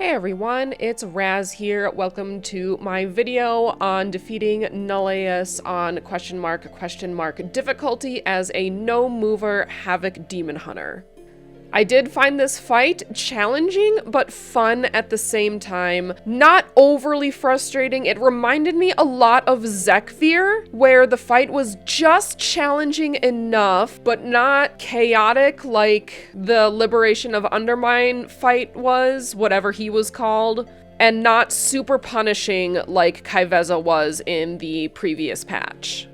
Hey everyone, it's Raz here. Welcome to my video on defeating Nullaeus on question mark difficulty as a no mover Havoc Demon Hunter. I did find this fight challenging, but fun at the same time. Not overly frustrating. It reminded me a lot of Zekvir, where the fight was just challenging enough, but not chaotic like the Liberation of Undermine fight was, whatever he was called, and not super punishing like Kai'Veza was in the previous patch.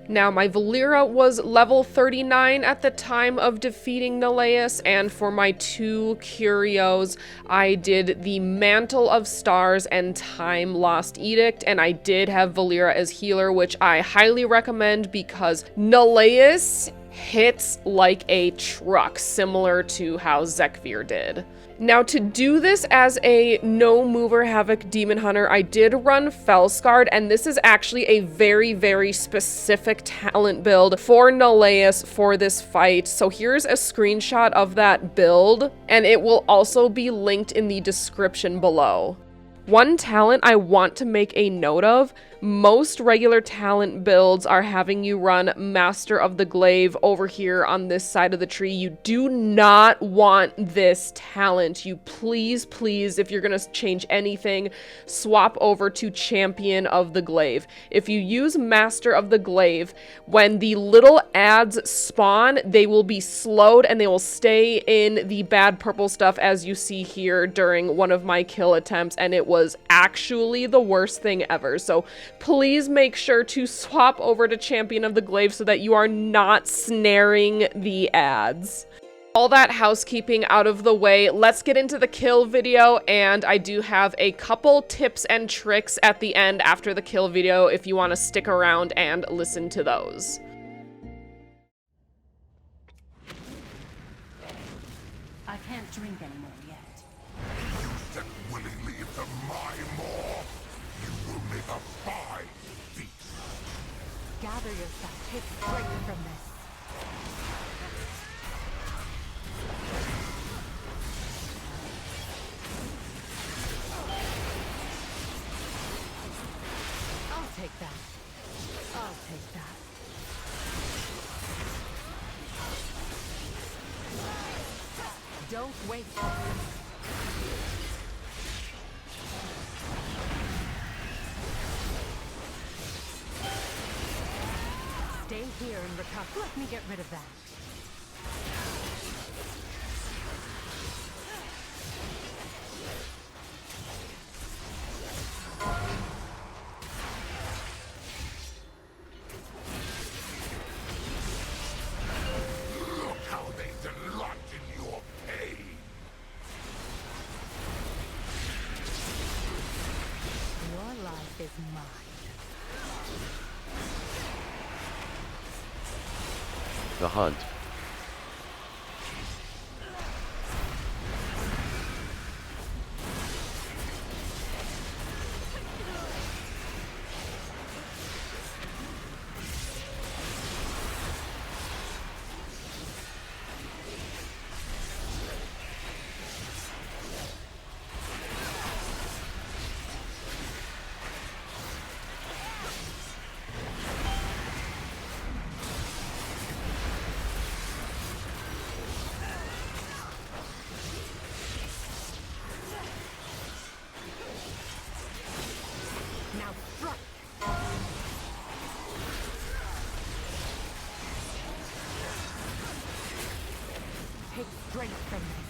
Now, my Valeera was level 39 at the time of defeating Nullaeus, and for my two curios, I did the Mantle of Stars and Time Lost Edict, and I did have Valeera as healer, which I highly recommend because Nullaeus hits like a truck, similar to how Zekvir did. Now, to do this as a no-mover Havoc Demon Hunter, I did run Fellscarred, and this is actually a very, very specific talent build for Nullaeus for this fight. So here's a screenshot of that build, and it will also be linked in the description below. One talent I want to make a note of: most regular talent builds are having you run Master of the Glaive over here on this side of the tree. You do not want this talent. You please, if you're gonna change anything, swap over to Champion of the Glaive. If you use Master of the Glaive, when the little ads spawn, they will be slowed and they will stay in the bad purple stuff, as you see here during one of my kill attempts, and it was actually the worst thing ever. So please make sure to swap over to Champion of the Glaive so that you are not snaring the ads. All that housekeeping out of the way, let's get into the kill video, and I do have a couple tips and tricks at the end after the kill video if you want to stick around and listen to those. I can't drink anymore yet. You step willingly into my maw, you will make a fine feast. Gather yourself, take strength from this. I'll take that. I'll take that. Don't wait. Stay here and recover. Let me get rid of that. Look how they delight in your pain. Your life is mine. The hunt. Now strike. Take strength from this.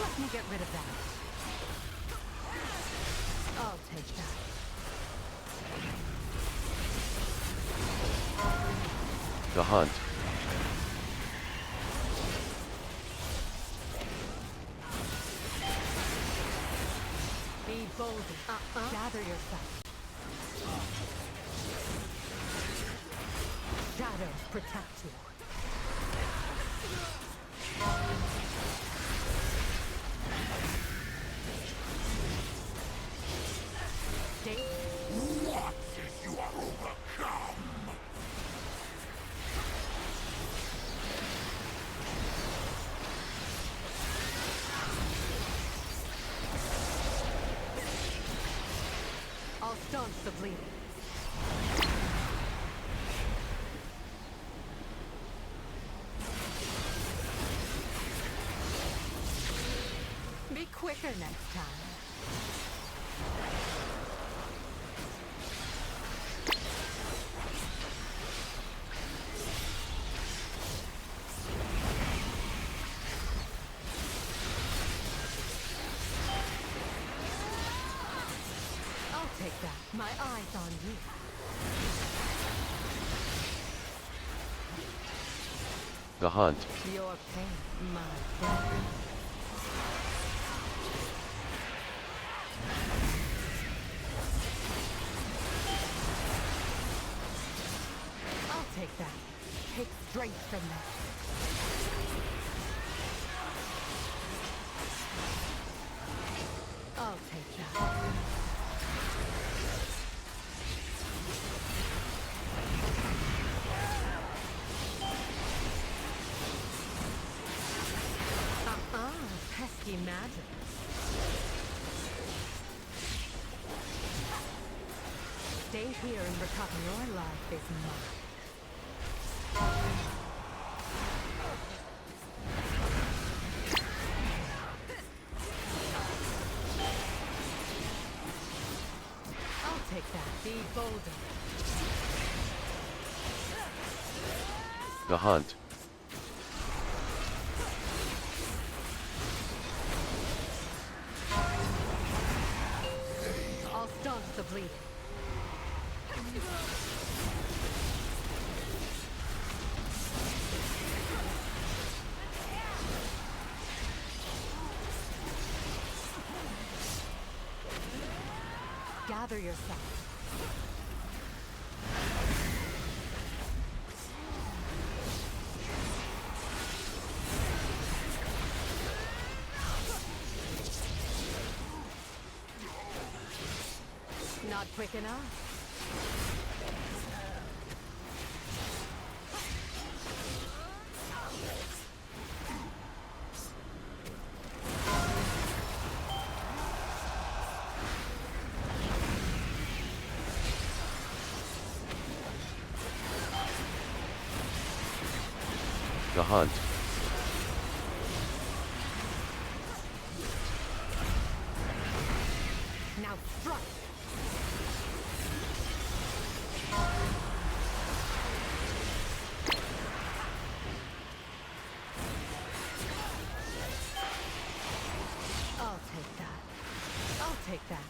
Let me get rid of that. I'll take that. The hunt. Be bold. Gather yourself. Shadows protect you. What if you are overcome? I'll staunch the bleeding. Be quicker next time. I'll take that. My eye's on you. The hunt. Your pain, my friend. I'll take that. Take strength from that. I'll take that. Pesky magic. Stay here and recover. Your life is mine. I'll take that. Be bolder. The hunt. I'll staunch the bleeding. Gather yourself. Not quick enough. The hunt. Now strike. I'll take that. I'll take that.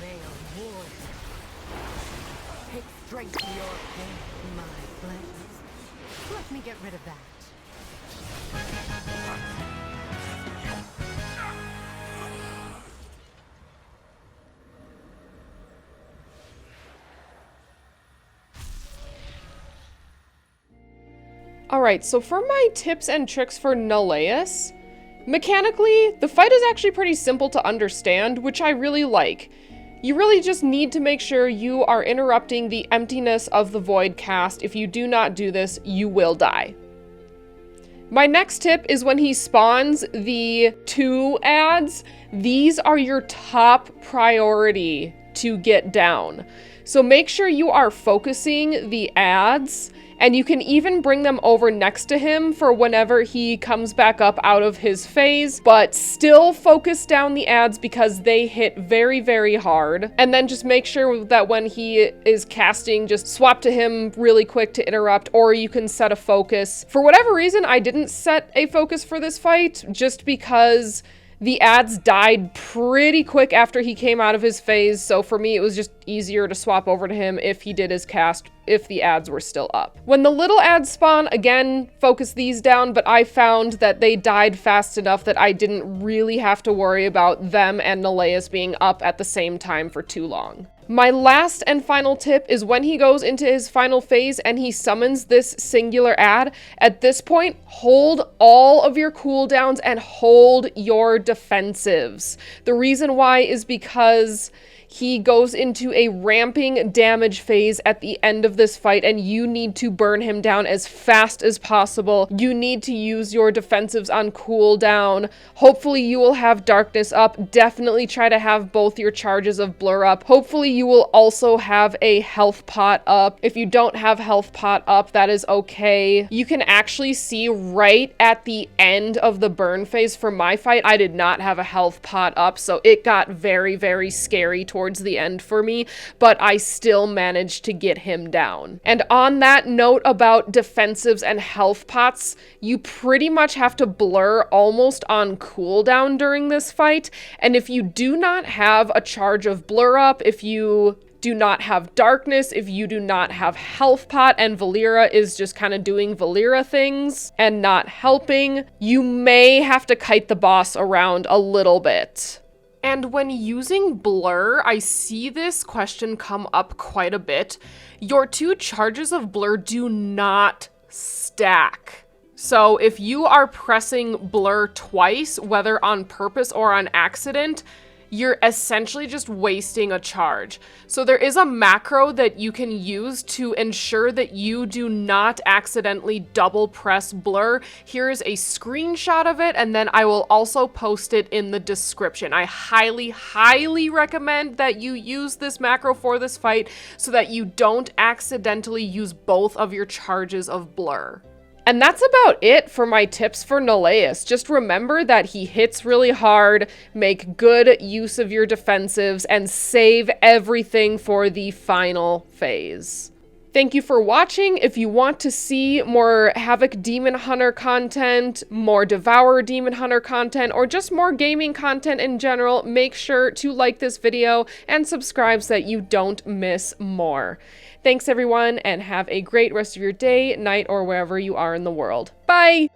Veil warrior. Take strength to your pain, my blades. Let me get rid of that. Alright, so for my tips and tricks for Nullaeus, mechanically, the fight is actually pretty simple to understand, which I really like. You really just need to make sure you are interrupting the emptiness of the void cast. If you do not do this, you will die. My next tip is when he spawns the 2 ads, these are your top priority to get down. So make sure you are focusing the ads, and you can even bring them over next to him for whenever he comes back up out of his phase, but still focus down the ads because they hit very, very hard. And then just make sure that when he is casting, just swap to him really quick to interrupt, or you can set a focus. For whatever reason, I didn't set a focus for this fight, just because the ads died pretty quick after he came out of his phase, so for me it was just easier to swap over to him if he did his cast, if the ads were still up. When the little ads spawn, again, focus these down, but I found that they died fast enough that I didn't really have to worry about them and Nullaeus being up at the same time for too long. My last and final tip is when he goes into his final phase and he summons this singular ad, at this point, hold all of your cooldowns and hold your defensives. The reason why is because he goes into a ramping damage phase at the end of this fight, and you need to burn him down as fast as possible. You need to use your defensives on cooldown. Hopefully you will have darkness up. Definitely try to have both your charges of blur up. Hopefully you will also have a health pot up. If you don't have health pot up, that is okay. You can actually see right at the end of the burn phase for my fight, I did not have a health pot up, so it got very, very scary towards the end for me, but I still managed to get him down. And on that note about defensives and health pots, you pretty much have to blur almost on cooldown during this fight, and if you do not have a charge of blur up, if you do not have darkness, if you do not have health pot and Valeera is just kind of doing Valeera things and not helping, you may have to kite the boss around a little bit. And when using blur, I see this question come up quite a bit. Your 2 charges of blur do not stack. So if you are pressing blur twice, whether on purpose or on accident, you're essentially just wasting a charge. So there is a macro that you can use to ensure that you do not accidentally double press blur. Here is a screenshot of it, and then I will also post it in the description. I highly, highly recommend that you use this macro for this fight so that you don't accidentally use both of your charges of blur. And that's about it for my tips for Nullaeus. Just remember that he hits really hard, make good use of your defensives, and save everything for the final phase. Thank you for watching. If you want to see more Havoc Demon Hunter content, more Devour Demon Hunter content, or just more gaming content in general, make sure to like this video and subscribe so that you don't miss more. Thanks everyone, and have a great rest of your day, night, or wherever you are in the world. Bye!